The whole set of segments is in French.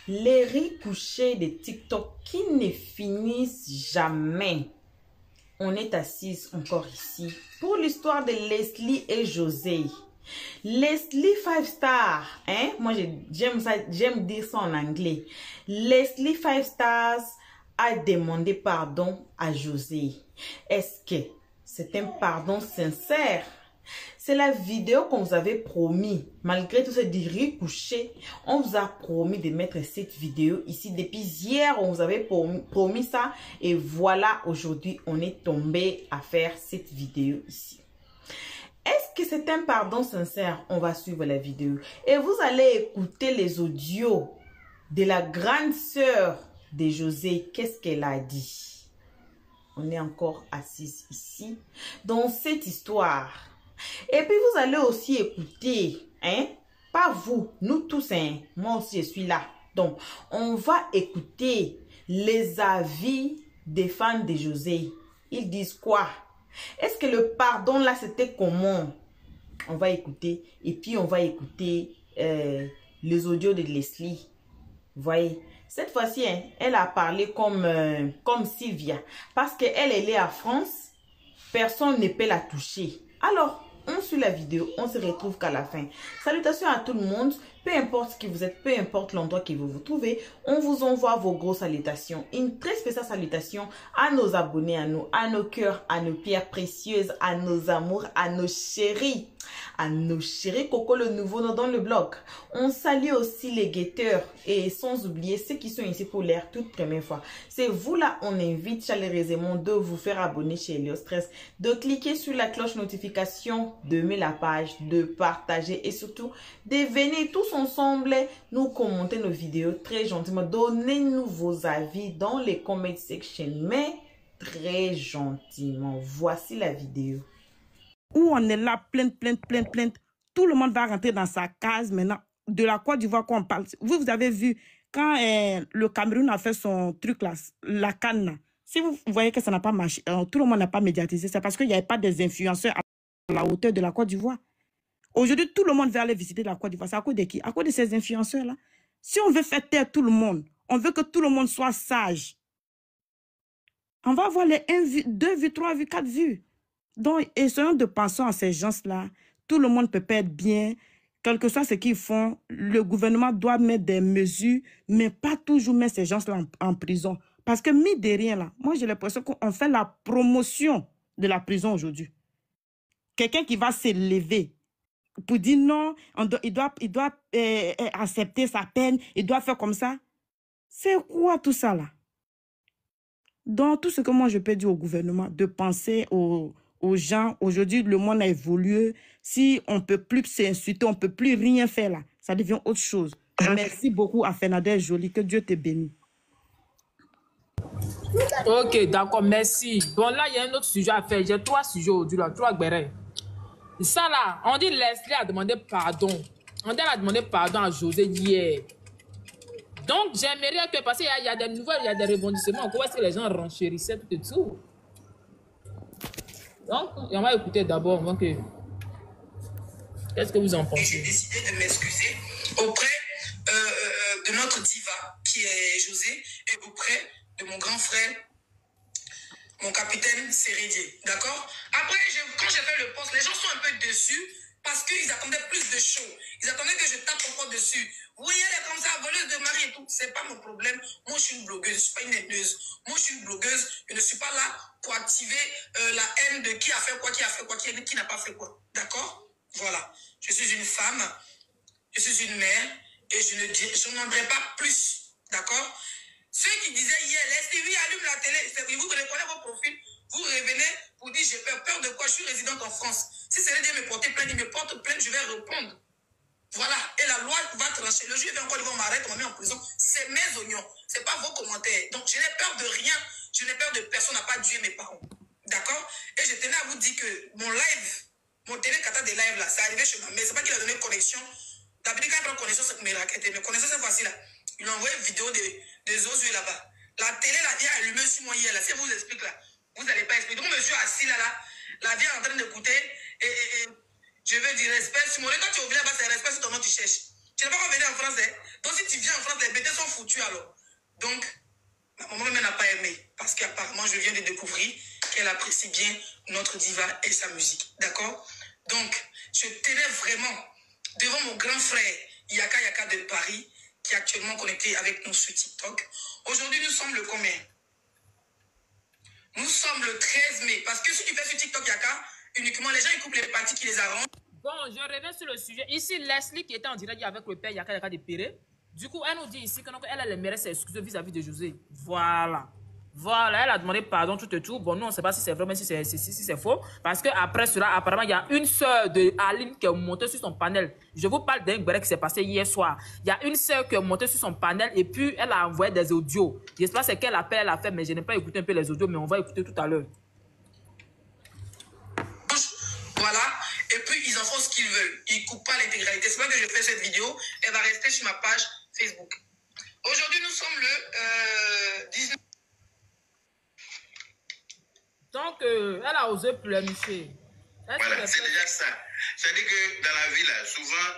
Les ricouchets de TikTok qui ne finissent jamais. On est assise encore ici pour l'histoire de Leslie et José. Leslie 5 stars, hein? Moi j'aime dire ça en anglais. Leslie 5 stars a demandé pardon à José. Est-ce que c'est un pardon sincère? C'est la vidéo qu'on vous avait promis. Malgré tout ce riz couché, on vous a promis de mettre cette vidéo ici. Depuis hier, on vous avait promis ça. Et voilà, aujourd'hui, on est tombé à faire cette vidéo ici. Est-ce que c'est un pardon sincère? On va suivre la vidéo. Et vous allez écouter les audios de la grande sœur de José. Qu'est-ce qu'elle a dit? On est encore assis ici dans cette histoire. Et puis vous allez aussi écouter, hein, pas vous, nous tous, hein, moi aussi je suis là. Donc, on va écouter les avis des fans de José. Ils disent quoi? Est-ce que le pardon là c'était comment? On va écouter et puis on va écouter les audios de Leslie. Vous voyez? Cette fois-ci, hein, elle a parlé comme Sylvia. Parce qu'elle est à France, personne ne peut la toucher. Alors, on suit la vidéo, on se retrouve qu'à la fin. Salutations à tout le monde, peu importe qui vous êtes, peu importe l'endroit que vous vous trouvez, on vous envoie vos grosses salutations. Une très spéciale salutation à nos abonnés, à nos cœurs, à nos pierres précieuses, à nos amours, à nos chéris Coco le nouveau dans le blog. On salue aussi les guetteurs et sans oublier ceux qui sont ici pour l'air toute première fois. C'est vous là, on invite chaleureusement de vous faire abonner chez Elio Stress, de cliquer sur la cloche notification, de mettre la page, de partager et surtout de venir tous ensemble nous commenter nos vidéos très gentiment. Donnez-nous vos avis dans les comment section, mais très gentiment. Voici la vidéo. Où on est là, plainte. Tout le monde va rentrer dans sa case maintenant. De la Côte d'Ivoire qu'on parle. Vous avez vu, quand le Cameroun a fait son truc là, la canne là, si vous voyez que ça n'a pas marché, tout le monde n'a pas médiatisé, c'est parce qu'il n'y avait pas des influenceurs à la hauteur de la Côte d'Ivoire. Aujourd'hui, tout le monde veut aller visiter la Côte d'Ivoire. C'est à cause de qui? À cause de ces influenceurs-là. Si on veut faire taire tout le monde, on veut que tout le monde soit sage, on va avoir les 1 vue, 2 vues, 3 vues, 4 vues. Donc, essayons de penser à ces gens-là. Tout le monde peut pas être bien. Quel que soit ce qu'ils font, le gouvernement doit mettre des mesures, mais pas toujours mettre ces gens-là en prison. Parce que, mine de rien, là, moi, j'ai l'impression qu'on fait la promotion de la prison aujourd'hui. Quelqu'un qui va s'élever pour dire non, il doit accepter sa peine, il doit faire comme ça. C'est quoi tout ça, là? Donc, tout ce que moi, je peux dire au gouvernement, de penser aux gens. Aujourd'hui, le monde a évolué. Si on ne peut plus s'insulter, on ne peut plus rien faire là. Ça devient autre chose. Merci beaucoup à Fernandez Jolie. Que Dieu te bénisse. Ok, d'accord, merci. Bon, là, il y a un autre sujet à faire. J'ai 3 sujets aujourd'hui, là, 3 guérets. Ça, là, on dit Leslie a demandé pardon. On dit elle a demandé pardon à José hier. Donc, j'aimerais que, parce qu'il y a des nouvelles, il y a des rebondissements. Comment est-ce que les gens renchérissaient tout et tout? Donc, on va écouter d'abord. Qu'est-ce que vous en pensez? J'ai décidé de m'excuser auprès de notre diva, qui est José, et auprès de mon grand frère, mon capitaine Sérédier. D'accord? Après, quand j'ai fait le post, les gens sont un peu déçus parce qu'ils attendaient plus de show. Ils attendaient que je tape encore dessus. Vous voyez, elle est comme ça, voleuse de mari et tout. C'est pas mon problème. Moi, je suis une blogueuse, je suis pas une haineuse. Moi, je suis une blogueuse. Je ne suis pas là pour activer la haine de qui a fait quoi, qui n'a pas fait quoi. D'accord? Voilà. Je suis une femme, je suis une mère et je n'en dirai pas plus. D'accord? Ceux qui disaient hier, Leslie, oui, allume la télé, vous connaissez vos profils, vous revenez pour dire j'ai peur de quoi, je suis résidente en France. Si c'est de me porter plainte, il me porte plainte, je vais répondre. Voilà, et la loi va trancher. Le juge vient encore, ils vont m'arrêter, on m'a mis en prison. C'est mes oignons, c'est pas vos commentaires. Donc je n'ai peur de rien, je n'ai peur de personne, à pas Dieu et mes parents. D'accord? Et je tenais à vous dire que mon live, mon télé-kata des lives là, c'est arrivé chez ma mère. C'est pas qu'il a donné connexion. D'habitude, quand il prend connexion, c'est que mes raquettes. Mais connexion cette fois-ci là, il a envoyé une vidéo des os là-bas. La télé la vient allumer sur moi hier là. Si je vous explique là, vous n'allez pas expliquer. Donc, monsieur assis là, la vie est en train d'écouter et je veux dire respect. Si mon quand tu es au village, c'est respect sur ton nom, tu cherches. Tu n'es pas encore venu en France, hein? Donc si tu viens en France, les bêtés sont foutus alors. Donc, ma maman même n'a pas aimé. Parce qu'apparemment, je viens de découvrir qu'elle apprécie bien notre diva et sa musique. D'accord? Donc, je tenais vraiment devant mon grand frère Yaka Yaka de Paris, qui est actuellement connecté avec nous sur TikTok. Aujourd'hui, nous sommes le combien? Nous sommes le 13 mai. Parce que si tu fais sur TikTok Yaka, uniquement les gens ils coupent les parties qui les arrangent. Bon, je reviens sur le sujet. Ici, Leslie qui était en direct avec le père Yaka Yaka de Péré. Du coup, elle nous dit ici qu'elle aimerait s'excuser vis-à-vis de José. Voilà. Voilà, elle a demandé pardon, tout et tout. Bon, nous, on ne sait pas si c'est vrai, mais si c'est faux. Parce qu'après cela, apparemment, il y a une sœur de Aline qui est montée sur son panel. Je vous parle d'un break qui s'est passé hier soir. Il y a une sœur qui est montée sur son panel et puis elle a envoyé des audios. Je ne sais pas c'est quel appel elle a fait, mais je n'ai pas écouté un peu les audios, mais on va écouter tout à l'heure. Voilà. Et puis, ils en font ce qu'ils veulent. Ils ne coupent pas l'intégralité. C'est pas que je fais cette vidéo. Elle va rester sur ma page Facebook. Aujourd'hui, nous sommes le 19. Donc, elle a osé pleurnicher. Voilà, c'est déjà ça. C'est-à-dire que dans la vie, là, souvent,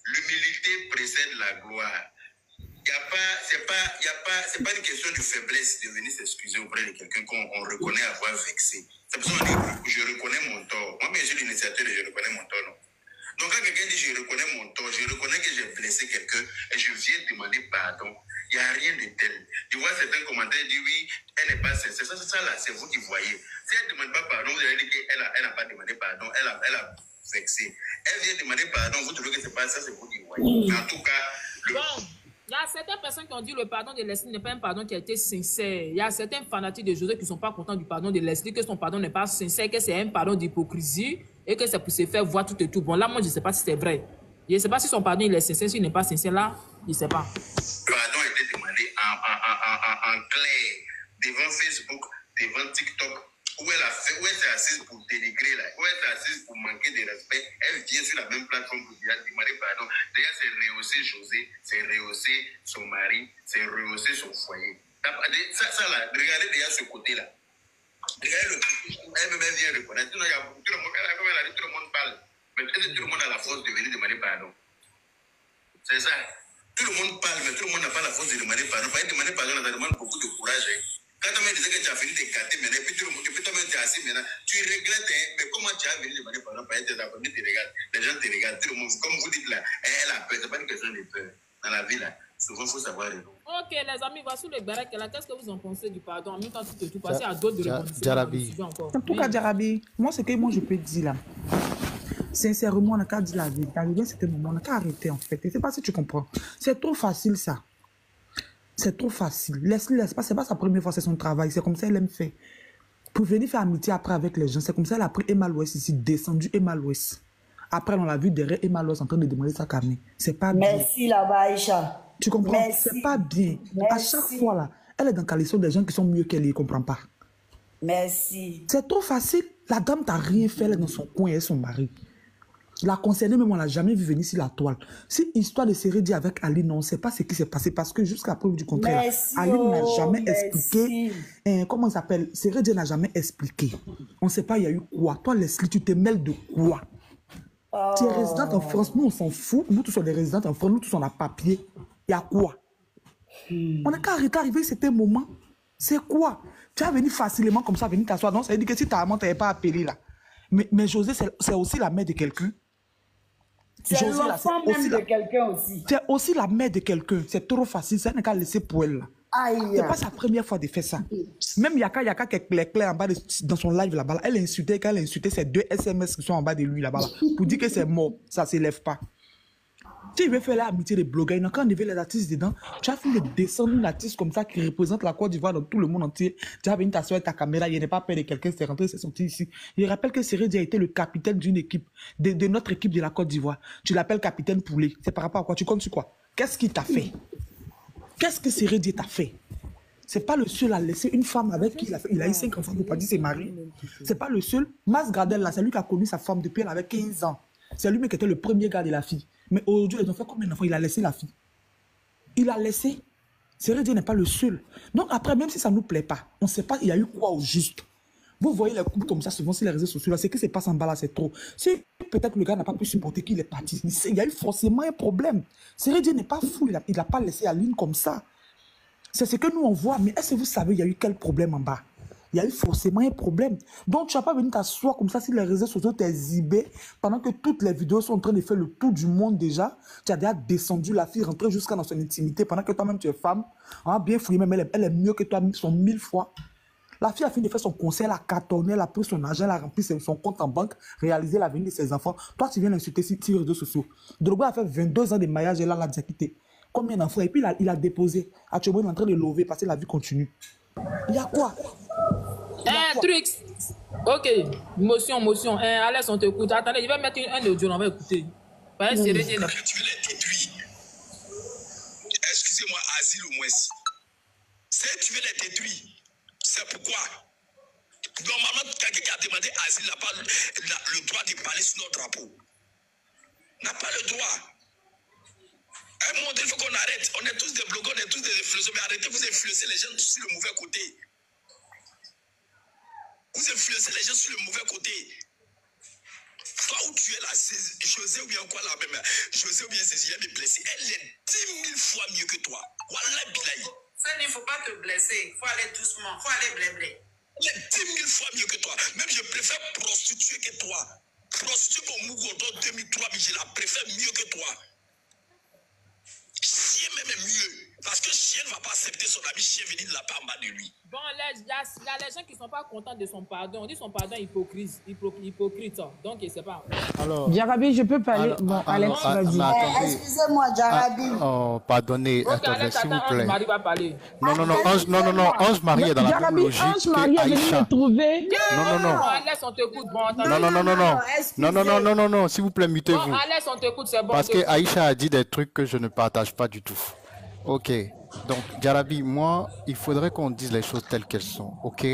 l'humilité précède la gloire. C'est pas une question de faiblesse de venir s'excuser auprès de quelqu'un qu'on reconnaît avoir vexé. C'est pour ça qu'on dit, je reconnais mon tort. Moi, bien sûr, l'initiateur, je reconnais mon tort, non. Donc, quand quelqu'un dit, je reconnais mon tort, je reconnais que j'ai blessé quelqu'un et je viens demander pardon. Il n'y a rien de tel. Je vois certains commentaires dire, oui, elle n'est pas sincère. Ça là, c'est vous qui voyez. Si elle ne demande pas pardon, vous allez dire qu'elle n'a pas demandé pardon, elle a vexé. Elle vient demander pardon, vous trouvez que c'est pas ça, c'est vous qui voyez. En tout cas, bon, il y a certaines personnes qui ont dit que le pardon de Leslie n'est pas un pardon qui a été sincère. Il y a certains fanatiques de José qui ne sont pas contents du pardon de Leslie, que son pardon n'est pas sincère, que c'est un pardon d'hypocrisie et que c'est pour se faire voir tout et tout. Bon, là, moi, je ne sais pas si c'est vrai. Je ne sais pas si son pardon il est sincère, s'il n'est pas sincère, là, je ne sais pas. Le pardon a été demandé en clair, devant Facebook, devant TikTok, où elle s'est assise pour dénigrer, là, où elle s'est assise pour manquer de respect. Elle vient sur la même plateforme pour demander pardon. Déjà, c'est rehausser José, c'est rehausser son mari, c'est rehausser son foyer. Ça là, regardez déjà ce côté-là. Regardez le côté, elle-même vient reconnaître. Tout le monde parle. Mais peut-être tout le monde a la force de venir demander pardon. C'est ça. Tout le monde parle, mais tout le monde n'a pas la force de demander pardon. Parce que demander pardon, ça demande beaucoup de courage. Hein. Quand on me disait que tu as fini de gâter maintenant, puis toi-même tu es assis maintenant, tu regrettes, hein, mais comment tu as venu demander pardon? Parce que tes abonnés te regardent, les gens te regardent, tout le monde, comme vous dites là, elle a peur, c'est pas une question de peur. Dans la vie là, souvent il faut savoir répondre. Ok les amis, voici le Barak là. Qu'est-ce que vous en pensez du pardon? En même temps, tout passer à d'autres de Jarabi. En tout cas, Jarabi, moi, ce que moi je peux dire là, sincèrement, on n'a qu'à dire la vérité. Arrivé à ce moment, on n'a qu'à arrêter en fait. Je ne sais pas si tu comprends. C'est trop facile ça. C'est trop facile. Laisse pas. C'est pas sa première fois, c'est son travail. C'est comme ça elle aime faire. Pour venir faire amitié après avec les gens, c'est comme ça elle a pris Emma Louest ici, descendu Emma Louest. Après, on l'a vu derrière Emma Louest en train de demander sa camée. C'est pas bien. Merci là-bas, Aïcha. Tu comprends? Merci. C'est pas bien. Merci. À chaque fois là, elle est dans caleçon des gens qui sont mieux qu'elle, ne comprend pas. Merci. C'est trop facile. La dame t'a rien fait, elle est dans son coin et son mari. La concernée, même on l'a jamais vu venir sur la toile. Si histoire de Sérédi avec Aline, on ne sait pas ce qui s'est passé parce que jusqu'à preuve du contraire, Merci, Aline n'a jamais merci. expliqué. Comment il s'appelle? Sérédi n'a jamais expliqué. On ne sait pas il y a eu quoi. Toi, Leslie, tu te mêles de quoi? Oh. Tu es résidente en France, nous on s'en fout. Nous tous sommes des résidentes en France, nous tous on a papier. Il y a quoi? On n'a qu'à arrêter d'arriver, c'était un moment. C'est quoi? Tu vas venir facilement comme ça, venir t'asseoir. Donc ça veut dire que si ta maman ne t'avait pas appelé là. Mais José, c'est aussi la mère de quelqu'un. C'est l'enfant même de quelqu'un aussi. C'est aussi la mère de quelqu'un. C'est trop facile. Ça n'est qu'à laisser pour elle. Aïe. C'est pas sa première fois de faire ça. Même Yaka qui est clair en bas dans son live là-bas. Elle a insulté, quand elle a insulté ces 2 SMS qui sont en bas de lui là-bas. Pour dire que c'est mort. Ça ne s'élève pas. Si il veut faire l'amitié des blogueurs, il n'a qu'à enlever les artistes dedans. Tu as fait de descendre une artiste comme ça qui représente la Côte d'Ivoire dans tout le monde entier. Tu as venu t'asseoir avec ta caméra, il n'est pas peur de quelqu'un, c'est rentré, c'est sorti ici. Je rappelle que Sérédi a été le capitaine d'une équipe, de notre équipe de la Côte d'Ivoire. Tu l'appelles capitaine Poulet. C'est par rapport à quoi? Tu comptes sur quoi? Qu'est-ce qu'il t'a fait? Qu'est-ce que Sérédi t'a fait? C'est pas le seul à laisser une femme avec qui il a eu 5 enfants pour pas dire ses maris. C'est pas le seul. Mas Gradel, là, c'est lui qui a connu sa femme depuis elle avait 15 ans. C'est lui qui était le premier gars de la fille. Mais aujourd'hui, ils ont fait combien d'enfants? Il a laissé la fille. Il a laissé. Sérédi n'est pas le seul. Donc après, même si ça ne nous plaît pas, on ne sait pas il y a eu quoi au juste. Vous voyez les couples comme ça souvent sur les réseaux sociaux, là, c'est que c'est pas en bas là, c'est trop. Si peut-être le gars n'a pas pu supporter qu'il est parti, il y a eu forcément un problème. Sérédier n'est pas fou, il n'a pas laissé Aline comme ça. C'est ce que nous on voit, mais est-ce que vous savez, il y a eu quel problème en bas? Il y a eu forcément un problème. Donc tu n'as pas venu t'asseoir comme ça sur les réseaux sociaux, t'es exhibé, pendant que toutes les vidéos sont en train de faire le tour du monde déjà. Tu as déjà descendu la fille, rentrée jusqu'à dans son intimité, pendant que toi-même tu es femme. Hein, bien fouillé, même elle est mieux que toi, son 1000 fois. La fille a fini de faire son conseil, elle a cartonné, elle a pris son argent, elle a rempli son compte en banque, réalisé l'avenir de ses enfants. Toi, tu viens l'insulter sur les réseaux sociaux. Drogba a fait 22 ans de mariage et là, elle a déjà quitté. Combien d'enfants? Et puis, il a déposé. Actuellement, il est en train de lever parce que la vie continue. Il y a quoi? Truc. Ok. Motion. Alex, on t'écoute. Attendez, je vais mettre un audio, on va écouter. Ouais, c'est réglé. Tu veux les détruire. Excusez-moi, Asile au moins. Si tu veux les détruire, c'est pourquoi. Normalement, quelqu'un qui a demandé asile n'a pas le droit de parler sur notre drapeau. N'a pas le droit. À un moment donné, il faut qu'on arrête. On est tous des blogueurs, on est tous des influenceurs, mais arrêtez, vous influencez les gens sur le mauvais côté. Vous influencez les gens sur le mauvais côté. Toi où tu es là, José ou bien quoi là même, José ou bien Cécilia me blessée, elle est 10 000 fois mieux que toi. Wallah bilaï. Il ne faut pas te blesser, il faut aller doucement, il faut aller blé-blé. Elle est 10 000 fois mieux que toi. Même je préfère prostituer que toi. Prostituer comme Mougoto 2003, mais je la préfère mieux que toi. Chien même est mieux. Parce que chien ne va pas accepter son ami chien venir de la part en bas de lui. Bon, il y a les gens qui ne sont pas contents de son pardon. On dit son pardon hypocrite. Donc, je ne sais pas. Alors, Jarabi, je peux parler. Bon, Alex, vas-y. Excusez-moi, Jarabi. oh, pardonnez, Ok, attendez, Alex, s'il vous attends, plaît. Marie va parler. Non, Ange Marie est dans la même Jarabi, logique Ange Marie est venu qu'Aïcha. me trouver. Non. Alex, on t'écoute. Bon, Non, s'il vous plaît, Bon, mutez-vous. Alex, on t'écoute, c'est bon. Parce que Aïcha a dit des trucs que je ne partage pas du tout. Ok, donc Jarabi, moi, il faudrait qu'on dise les choses telles qu'elles sont, ok?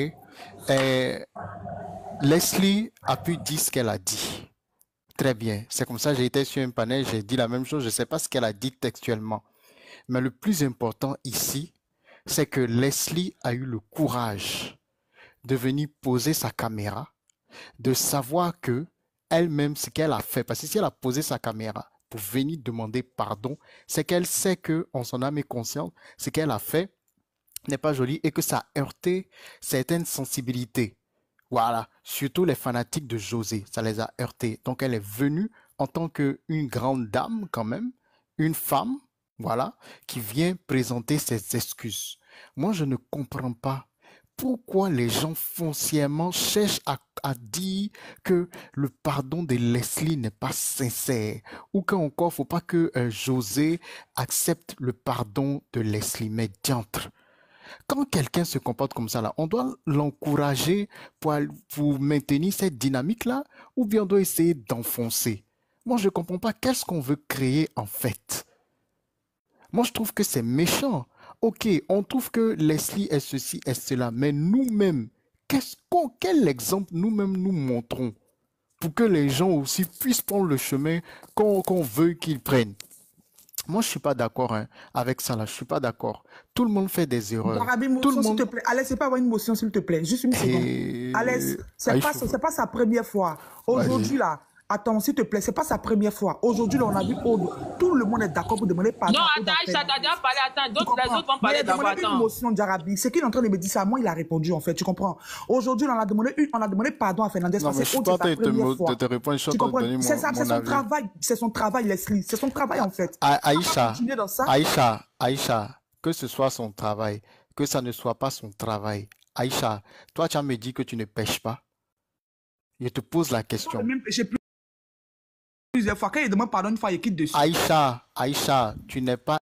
Leslie a pu dire ce qu'elle a dit. Très bien, c'est comme ça, j'ai été sur un panel, j'ai dit la même chose, je ne sais pas ce qu'elle a dit textuellement. Mais le plus important ici, c'est que Leslie a eu le courage de venir poser sa caméra, de savoir que elle-même, ce qu'elle a fait, parce que si elle a posé sa caméra pour venir demander pardon, c'est qu'elle sait que, en son âme et conscience, ce qu'elle a fait n'est pas joli et que ça a heurté certaines sensibilités. Voilà, surtout les fanatiques de José, ça les a heurtés. Donc elle est venue en tant qu'une grande dame quand même, une femme, voilà, qui vient présenter ses excuses. Moi, je ne comprends pas pourquoi les gens foncièrement cherchent à dire que le pardon de Leslie n'est pas sincère ou qu'encore, il ne faut pas que José accepte le pardon de Leslie. Mais diantre, quand quelqu'un se comporte comme ça, là, on doit l'encourager pour maintenir cette dynamique-là ou bien on doit essayer d'enfoncer. Moi, je ne comprends pas qu'est-ce qu'on veut créer en fait. Moi, je trouve que c'est méchant. Ok, on trouve que Leslie est ceci, est cela, mais nous-mêmes, quel exemple nous-mêmes nous montrons pour que les gens aussi puissent prendre le chemin qu'on veut qu'ils prennent? Moi, je ne suis pas d'accord avec ça, là. Je ne suis pas d'accord. Tout le monde fait des erreurs. Jarabi, Tout le s'il monde... te plaît. Allez, c'est pas avoir une motion, s'il te plaît. Juste une seconde. Alex, c'est pas sa première fois. Aujourd'hui, là, attends, s'il te plaît, c'est pas sa première fois. Aujourd'hui, là, on a vu tout le monde est d'accord pour demander pardon. Non, attends, Aïcha, t'as déjà parlé, attends, les autres vont parler d'abord, attends. Une motion, Jarabi. C'est qu'il est en train de me dire ça. Moi, il a répondu, en fait, tu comprends. Aujourd'hui, on a demandé pardon à Fernandez. Non, mais je suis pas en train de te répondre, je suis en train de donner mon avis. C'est son travail, Leslie. C'est son travail, en fait. Aïcha, que ce soit son travail, que ça ne soit pas son travail. Aïcha, toi, tu as me dit que tu ne pêches pas. Je te pose la question. Plusieurs fois, quand il demande pardon une fois, il quitte dessus. Aïcha, tu n'es pas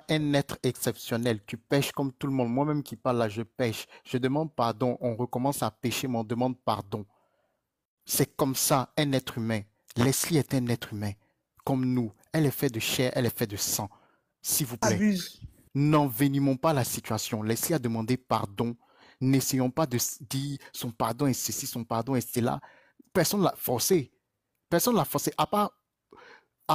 un être exceptionnel. Tu pêches comme tout le monde. Moi-même qui parle là, je pêche. Je demande pardon. On recommence à pêcher, mais on demande pardon. C'est comme ça, un être humain. Leslie est un être humain, comme nous. Elle est faite de chair, elle est faite de sang. S'il vous plaît, n'envenimons pas la situation. Leslie a demandé pardon. N'essayons pas de dire son pardon est ceci, son pardon est cela. Personne ne l'a forcé. Personne ne l'a forcé. À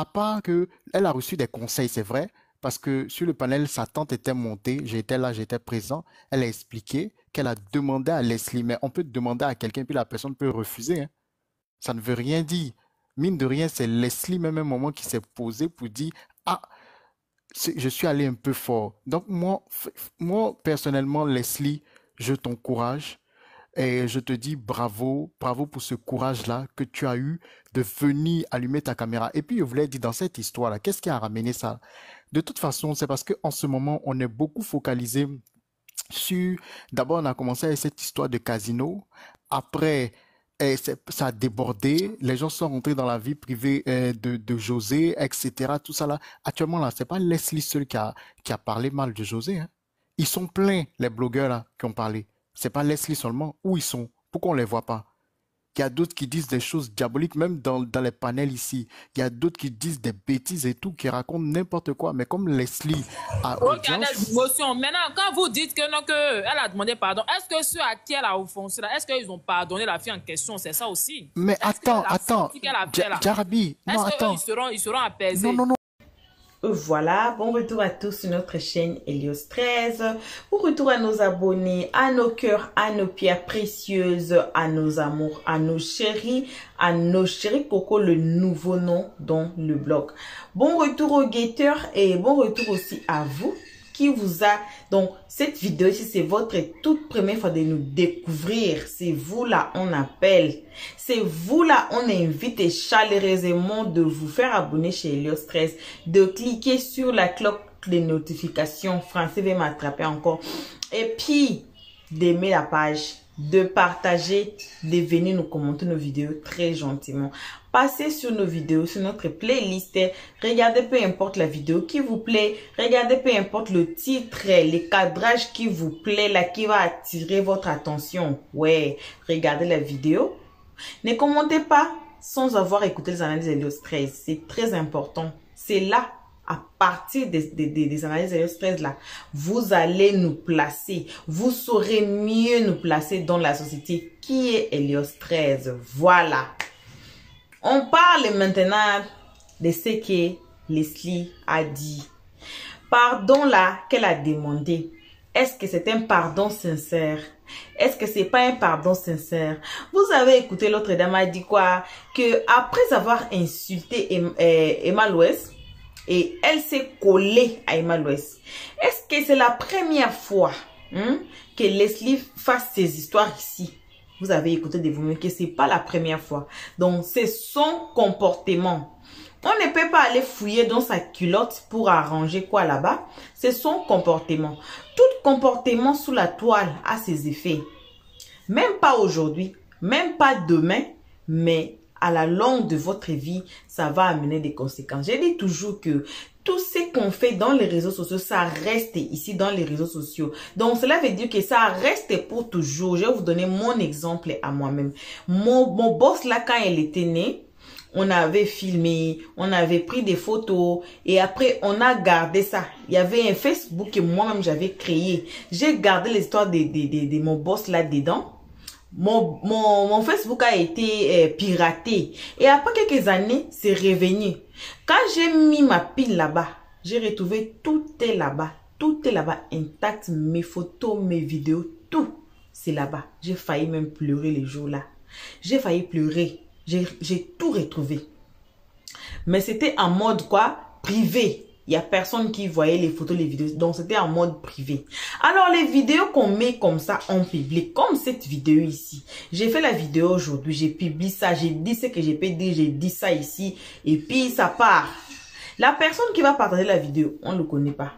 part qu'elle a reçu des conseils, c'est vrai. Parce que sur le panel, sa tante était montée, j'étais là, j'étais présent. Elle a expliqué qu'elle a demandé à Leslie, mais on peut demander à quelqu'un, puis la personne peut refuser. Hein. Ça ne veut rien dire. Mine de rien, c'est Leslie, même un moment, qui s'est posé pour dire, ah, je suis allé un peu fort. Donc, moi personnellement, Leslie, je t'encourage. Et je te dis bravo, bravo pour ce courage-là que tu as eu de venir allumer ta caméra. Et puis, je voulais dire, dans cette histoire-là, qu'est-ce qui a ramené ça? De toute façon, c'est parce qu'en ce moment, on est beaucoup focalisé sur... D'abord, on a commencé avec cette histoire de casino. Après, ça a débordé. Les gens sont rentrés dans la vie privée de José, etc. Tout ça là. Actuellement, là, c'est pas Leslie seul qui a parlé mal de José. Hein. Ils sont pleins, les blogueurs là, qui ont parlé. C'est pas Leslie seulement. Où ils sont? Pourquoi on les voit pas? Il y a d'autres qui disent des choses diaboliques, même dans les panels ici. Il y a d'autres qui disent des bêtises et tout, qui racontent n'importe quoi. Mais comme Leslie a audience... Maintenant, quand vous dites que non, que elle a demandé pardon, est-ce que ceux à qui elle a offensé, est-ce qu'ils ont pardonné la fille en question? C'est ça aussi. Mais attends. Jarabi, non, attends. Est-ce qu'ils seront apaisés? Non. Voilà, bon retour à tous sur notre chaîne Helios 13. Bon retour à nos abonnés, à nos cœurs, à nos pierres précieuses, à nos amours, à nos chéris Coco, le nouveau nom dans le blog. Bon retour aux guetteurs et bon retour aussi à vous qui vous a... Donc, cette vidéo ici, c'est votre toute première fois de nous découvrir. C'est vous là, on appelle. C'est vous là, on invite chaleureusement de vous faire abonner chez Helios 13, de cliquer sur la cloche de notification. Français va m'attraper encore. Et puis, d'aimer la page, de partager, de venir nous commenter nos vidéos très gentiment. Passez sur nos vidéos, sur notre playlist. Regardez peu importe la vidéo qui vous plaît. Regardez peu importe le titre, les cadrages qui vous plaît, là, qui va attirer votre attention. Ouais, regardez la vidéo. Ne commentez pas sans avoir écouté les analyses Helios 13. C'est très important. C'est là, à partir des analyses Helios 13 là, vous allez nous placer. Vous saurez mieux nous placer dans la société qui est Helios 13. Voilà. On parle maintenant de ce que Leslie a dit. Pardon là qu'elle a demandé. Est-ce que c'est un pardon sincère? Est-ce que c'est pas un pardon sincère? Vous avez écouté l'autre dame a dit quoi? Que après avoir insulté Emma Louès, et elle s'est collée à Emma Louès. Est-ce que c'est la première fois que Leslie fasse ces histoires ici? Vous avez écouté de vous-même que c'est pas la première fois. Donc, c'est son comportement. On ne peut pas aller fouiller dans sa culotte pour arranger quoi là-bas. C'est son comportement. Tout comportement sous la toile a ses effets. Même pas aujourd'hui, même pas demain, mais à la longue de votre vie, ça va amener des conséquences. Je dis toujours que tout ce qu'on fait dans les réseaux sociaux, ça reste ici dans les réseaux sociaux. Donc, cela veut dire que ça reste pour toujours. Je vais vous donner mon exemple à moi-même. Mon boss là, quand elle était née, on avait filmé, on avait pris des photos et après, on a gardé ça. Il y avait un Facebook que moi-même j'avais créé. J'ai gardé l'histoire de mon boss là dedans. Mon Facebook a été piraté. Et après quelques années, c'est revenu. Quand j'ai mis ma pile là-bas, j'ai retrouvé tout est là-bas. Tout est là-bas intact. Mes photos, mes vidéos, tout. C'est là-bas. J'ai failli même pleurer les jours là. J'ai failli pleurer. J'ai tout retrouvé. Mais c'était en mode quoi? Privé. Il n'y a personne qui voyait les photos, les vidéos. Donc, c'était en mode privé. Alors, les vidéos qu'on met comme ça en public, comme cette vidéo ici. J'ai fait la vidéo aujourd'hui. J'ai publié ça. J'ai dit ce que j'ai pu dire. J'ai dit ça ici. Et puis, ça part. La personne qui va partager la vidéo, on ne le connaît pas.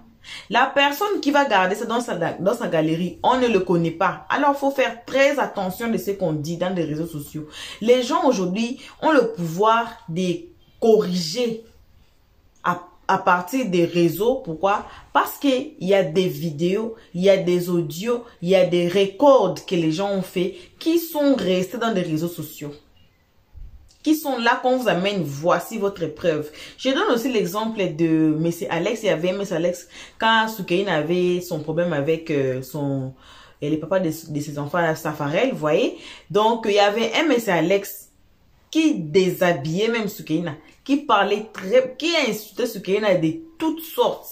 La personne qui va garder ça dans sa galerie, on ne le connaît pas. Alors, il faut faire très attention de ce qu'on dit dans les réseaux sociaux. Les gens aujourd'hui ont le pouvoir de corriger à partir des réseaux. Pourquoi? Parce qu'il y a des vidéos, il y a des audios, il y a des records que les gens ont fait qui sont restés dans des réseaux sociaux. Qui sont là qu'on vous amène, voici votre preuve. Je donne aussi l'exemple de M. Alex. Il y avait M. Alex quand Soukaine avait son problème avec les papas de ses enfants, Safarel, vous voyez. Donc, il y avait un M. Alex qui déshabillait même Soukaina, qui parlait qui insultait Soukaina de toutes sortes.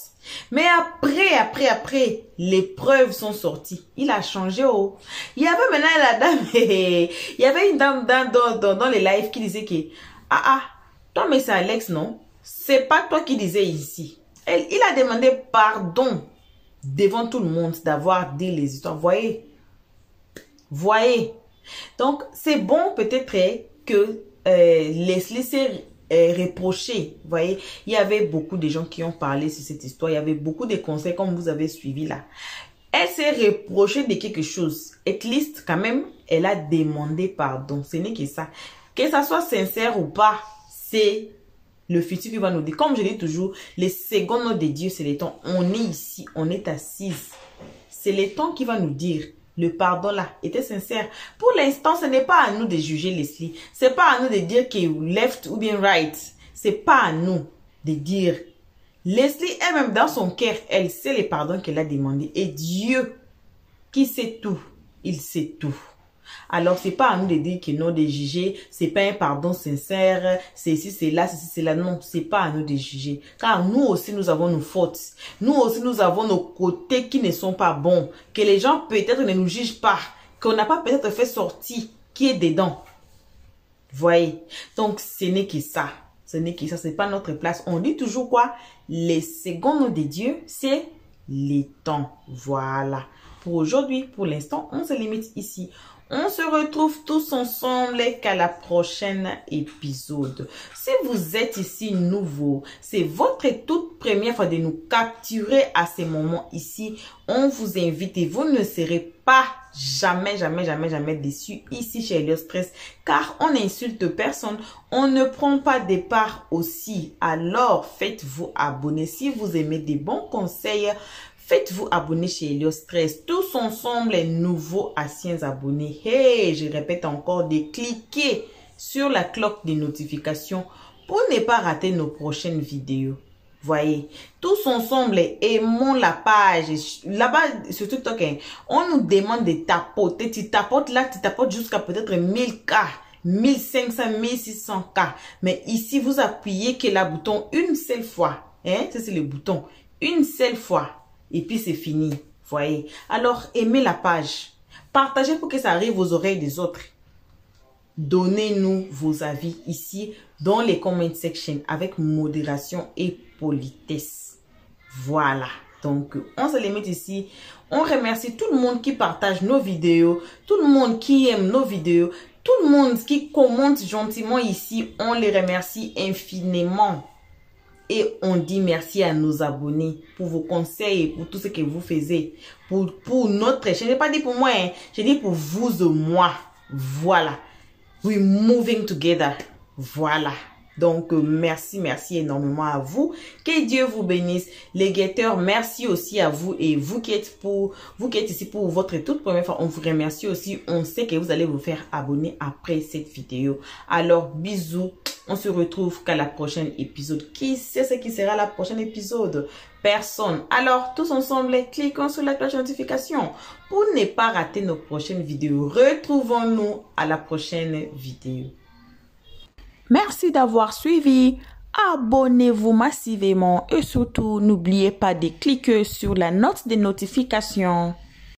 Mais après, les preuves sont sorties. Il a changé. Oh. Il y avait maintenant la dame, il y avait une dame dans les lives qui disait que, toi mais c'est Alex, non? C'est pas toi qui disais ici. Il a demandé pardon devant tout le monde d'avoir dit les histoires. Voyez. Donc, c'est bon peut-être que Leslie s'est reproché. Vous voyez, il y avait beaucoup de gens qui ont parlé sur cette histoire. Il y avait beaucoup de conseils comme vous avez suivi là. Elle s'est reprochée de quelque chose. At least, quand même, elle a demandé pardon. Ce n'est que ça. Que ça soit sincère ou pas, c'est le futur qui va nous dire. Comme je dis toujours, les secondes de Dieu, c'est le temps. On est ici, on est assises. C'est le temps qui va nous dire. Le pardon là était sincère. Pour l'instant, ce n'est pas à nous de juger Leslie. C'est pas à nous de dire que left ou bien right. C'est pas à nous de dire. Leslie elle-même dans son cœur, elle sait le pardon qu'elle a demandé. Et Dieu qui sait tout, il sait tout. Alors c'est pas à nous de dire que non, de juger. C'est pas un pardon sincère. C'est ici, c'est là, c'est ici, c'est là. Non, c'est pas à nous de juger. Car nous aussi, nous avons nos fautes. Nous aussi, nous avons nos côtés qui ne sont pas bons. Que les gens peut-être ne nous jugent pas. Qu'on n'a pas peut-être fait sortir qui est dedans. Voyez. Donc, ce n'est que ça. Ce n'est que ça. C'est pas notre place. On dit toujours quoi? Les secondes de Dieu, c'est les temps. Voilà. Pour aujourd'hui, pour l'instant, on se limite ici. On se retrouve tous ensemble qu'à la prochaine épisode. Si vous êtes ici nouveau, c'est votre toute première fois de nous capturer à ces moments ici. On vous invite et vous ne serez pas jamais déçus ici chez Helios Stress. Car on n'insulte personne, on ne prend pas des parts aussi. Alors faites-vous abonner si vous aimez des bons conseils. Faites-vous abonner chez Helios Stress. Tous ensemble, les nouveaux anciens abonnés. Hey, je répète encore de cliquer sur la cloche de notification pour ne pas rater nos prochaines vidéos. Voyez, tous ensemble, aimons la page. Là-bas, sur TikTok, on nous demande de tapoter. Tu tapotes là, tu tapotes jusqu'à peut-être 1000K. 1500, 1600K. Mais ici, vous appuyez que le bouton une seule fois. Hein? Ça, c'est le bouton. Une seule fois. Et puis c'est fini, voyez. Alors, aimez la page. Partagez pour que ça arrive aux oreilles des autres. Donnez-nous vos avis ici dans les comment section avec modération et politesse. Voilà. Donc, on se les met ici. On remercie tout le monde qui partage nos vidéos. Tout le monde qui aime nos vidéos. Tout le monde qui commente gentiment ici. On les remercie infiniment. Et on dit merci à nos abonnés pour vos conseils, pour tout ce que vous faites. Pour notre chaîne. Je n'ai pas dit pour moi, hein. Je dis pour vous et moi. Voilà. We're moving together. Voilà. Donc, merci énormément à vous. Que Dieu vous bénisse. Les guetteurs, merci aussi à vous. Et vous qui êtes ici pour votre toute première fois, on vous remercie aussi. On sait que vous allez vous faire abonner après cette vidéo. Alors, bisous. On se retrouve qu'à la prochaine épisode. Qui sait ce qui sera la prochaine épisode? Personne. Alors, tous ensemble, cliquons sur la cloche de notification pour ne pas rater nos prochaines vidéos. Retrouvons-nous à la prochaine vidéo. Merci d'avoir suivi. Abonnez-vous massivement et surtout, n'oubliez pas de cliquer sur la note de notification.